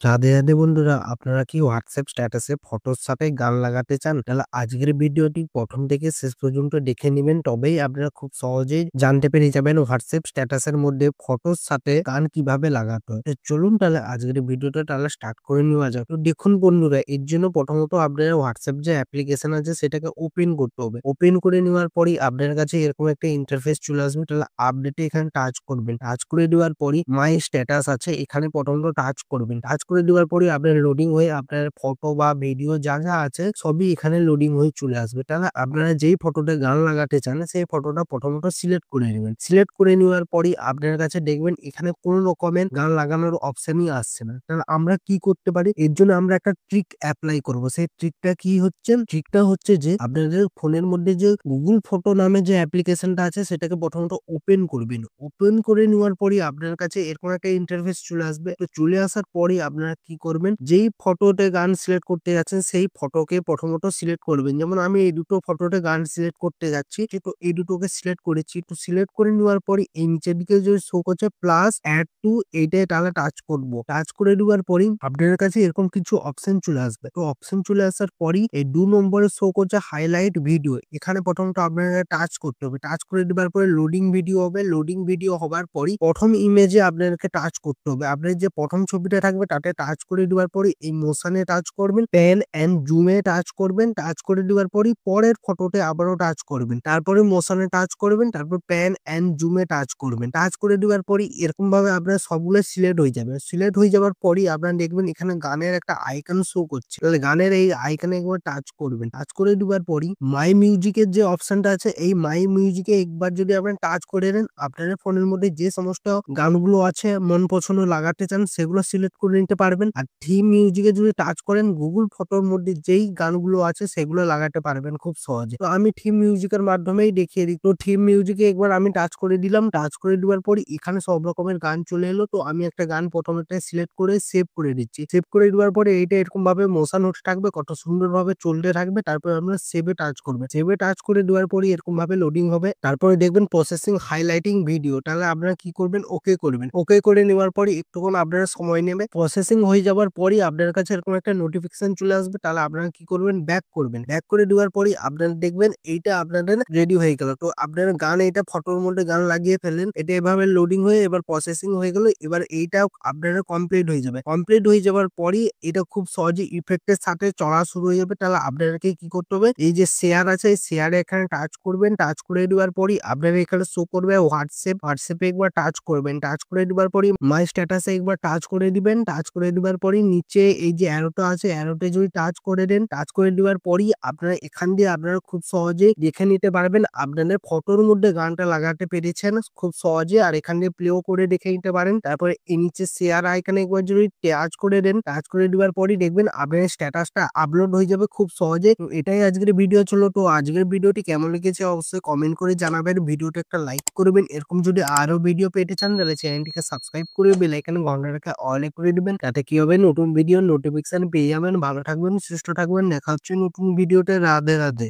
রাধে, রাধে বন্ধুরা। আপনারা কি WhatsApp স্ট্যাটাসে ফটোর সাথে গান লাগাতে চান? তাহলে আজকের ভিডিওটি ১ম থেকে শেষ পর্যন্ত দেখে নিবেন। তবেই আপনারা খুব সহজেই জানতে পেরে যাবেন WhatsApp স্ট্যাটাসের মধ্যে ফটোর সাথে গান কিভাবে লাগাতে হয়। তো চলুন তাহলে আজকের ভিডিওটা তাহলে স্টার্ট করে নেওয়া যাক। তো দেখুন বন্ধুরা, এর জন্য প্রথমত আপনারা WhatsApp যে অ্যাপ্লিকেশন আছে সেটাকে ওপেন করতে হবে। ওপেন করে নেওয়ার পরেই আপনার কাছে এরকম একটা ইন্টারফেস চলে আসবে। তাহলে আপডেটে এখানে টাচ করবেন। টাচ করে দেওয়ার পরই মাই স্ট্যাটাস আছে, এখানে প্রথমত টাচ করবেন। টাচ করে দেওয়ার পরে আপনার লোডিং হয়ে আপনার ফটো বা ভিডিও যা আছে সবই এখানে লোডিং হয়ে চলে আসবে। তাহলে আপনারা যেই ফটোতে গান লাগাতে চান সেই ফটোটা প্রথমত সিলেক্ট করে নিবেন। সিলেক্ট করে নেওয়ার পরেই আপনার কাছে দেখবেন এখানে কোন রকমের গান লাগানোর অপশনই আসছে না। তাহলে আমরা কি করতে পারি? এর জন্য আমরা একটা ট্রিক এপ্লাই করব। সেই ট্রিকটা কি হচ্ছে? ট্রিকটা হচ্ছে যে আপনাদের ফোনের মধ্যে যে Google ফটো নামে যে অ্যাপ্লিকেশনটা আছে সেটাকে প্রথমত ওপেন করবেন। ওপেন করে নেওয়ার পরেই আপনার কাছে এরকম একটা ইন্টারফেস চলে আসবে। তো চলে আসার পরেই আপনারা কি করবেন? যেই ফটোতে গান সিলেক্ট করতে যাচ্ছেন সেই ফটোকে প্রথমত সিলেক্ট করবেন। যেমন আমি এই দুটো ফটোতে গান সিলেক্ট করতে যাচ্ছি। তো এই দুটোকে সিলেক্ট করেছি। তো সিলেক্ট করে নেওয়ার পরে এই নিচের দিকে যে শো করছে প্লাস এড টু, এইটায় তাহলে টাচ করব। টাচ করে দেওয়ার পরেই আপনাদের কাছে এরকম কিছু অপশন চলে আসবে। তো অপশন চলে আসার পরেই এই ২ নম্বরে শো করছে হাইলাইট ভিডিও। এখানে প্রথমত আপনাদের টাচ করতে হবে। টাচ করে দেওয়ার পরে লোডিং ভিডিও হবে। লোডিং ভিডিও হবার পরই ১ম ইমেজে আপনাদেরকে টাচ করতে হবে। আপনার যে ১ম ছবিটা থাকবে তাতে টাচ করে দেওয়ার পরে এই মোশনে টাচ করবেন, প্যান অ্যান্ড জুমে টাচ করবেন। টাচ করে দেওয়ার পরই পরের ফটোতে আবারও টাচ করবেন। তারপরে মোশনে টাচ করবেন, তারপর প্যান অ্যান্ড জুমে টাচ করবেন। টাচ করে দেওয়ার পরই এরকমভাবে আপনার সবগুলো সিলেক্ট হয়ে যাবে। সিলেক্ট হয়ে যাওয়ার পরই আপনারা দেখবেন এখানে গানের একটা আইকন শো করছে। তাহলে গানের এই আইকনে একবার টাচ করবেন। টাচ করে দেওয়ার পরই মাই মিউজিকের যে অপশনটা আছে এই মাই মিউজিকে একবার যদি আপনারা টাচ করে নেন, আপনাদের ফোনের মধ্যে যে সমস্ত গানগুলো আছে মন পছন্দ লাগাতে চান সেগুলো সিলেক্ট করে নিতে পারবেন। আর থিম মিউজিকে যদি টাচ করেন Google ফটোর মধ্যে যেই গানগুলো আছে সেগুলো লাগাতে পারবেন খুব সহজে। তো আমি থিম মিউজিকের মাধ্যমেই দেখিয়ে দিই। তো থিম মিউজিকে একবার আমি টাচ করে দিলাম। টাচ করে দেওয়ার পরই এখানে সব রকমের গান চলে এলো। তো আমি একটা গান প্রথমেতে সিলেক্ট করে সেভ করে দিচ্ছি। সেভ করে দেওয়ার পরে এইটা এরকম ভাবে মোশন হতে থাকবে, কত সুন্দরভাবে চলতে থাকবে। তারপরে আমরা সেভ এ টাচ করবেন। সেভ এ টাচ করে দেওয়ার পরেই এরকম ভাবে লোডিং হবে। তারপরে দেখবেন প্রসেসিং হাইলাইটিং ভিডিও। তাহলে আপনারা কি করবেন? ওকে করবেন। ওকে করে নেওয়ার পরে একটুক্ষণ আপনারা সময় নেবে। প্রসেসিং হয়ে যাওয়ার পরই আপনার কাছে এরকম একটা নোটিফিকেশন চলে আসবে। তাহলে আপনারা কি করবেন? ব্যাক করবেন। ব্যাক করে দেওয়ার পরেই আপনারা দেখবেন এইটা আপনাদের রেডি হয়ে গেল। তো আপনারা গান এইটা ফটোর মধ্যে গান লাগিয়ে ফেললেন। এটা এভাবে লোডিং হয়ে এবার প্রসেসিং হয়ে গেল। এবার এইটাও আপনারা কমপ্লিট হয়ে যাবে। কমপ্লিট হয়ে যাওয়ার পরই এটা খুব সহজে ইফেক্টের সাথে চলা শুরু হয়ে যাবে। তাহলে আপনাদেরকে কি করতে হবে? এই যে শেয়ার আছে এই শেয়ারে এখানে টাচ করবেন। টাচ করে দেওয়ার পরই আপনারা এখানে শো করবে হোয়াটসঅ্যাপ। হোয়াটসঅ্যাপে একবার টাচ করবেন। টাচ করে দেওয়ার পরই মাই স্ট্যাটাসে একবার টাচ করে দিবেন। টাচ করে দেওয়ার পরই নিচে এই যে অ্যারোটা আছে অ্যারোতে যদি টাচ করে দেন, টাচ করে দেওয়ার পরই আপনারা এখান দিয়ে আপনারা খুব সহজেই দেখে নিতে পারবেন আপনাদের ফটোর মধ্যে গানটা লাগাতে পেরেছেন খুব সহজে। আর এখান দিয়ে প্লেও করে দেখে নিতে পারেন। তারপরে এই নিচে শেয়ার আইকনে একবার যদি টাচ করে দেন, টাচ করে দেওয়ার পরই দেখবেন আপনার স্ট্যাটাসটা আপলোড হয়ে যাবে খুব সহজে। তো এটাই আজকের ভিডিও ছিল। তো আজকের ভিডিওটি কেমন লেগেছে অবশ্যই কমেন্ট করে জানাবেন। ভিডিওটা একটা লাইক করবেন। এরকম যদি আরো ভিডিও পেতে চান তাহলে চ্যানেলটিকে সাবস্ক্রাইব করে বেল আইকনে ঘন্টাটাকে অলে করে দিবেন। তাতে কি হবে? নতুন ভিডিওর নোটিফিকেশন পেয়ে যাবেন। ভালো থাকবেন, সুস্থ থাকবেন। দেখা হচ্ছে নতুন ভিডিওতে। রাধে রাধে।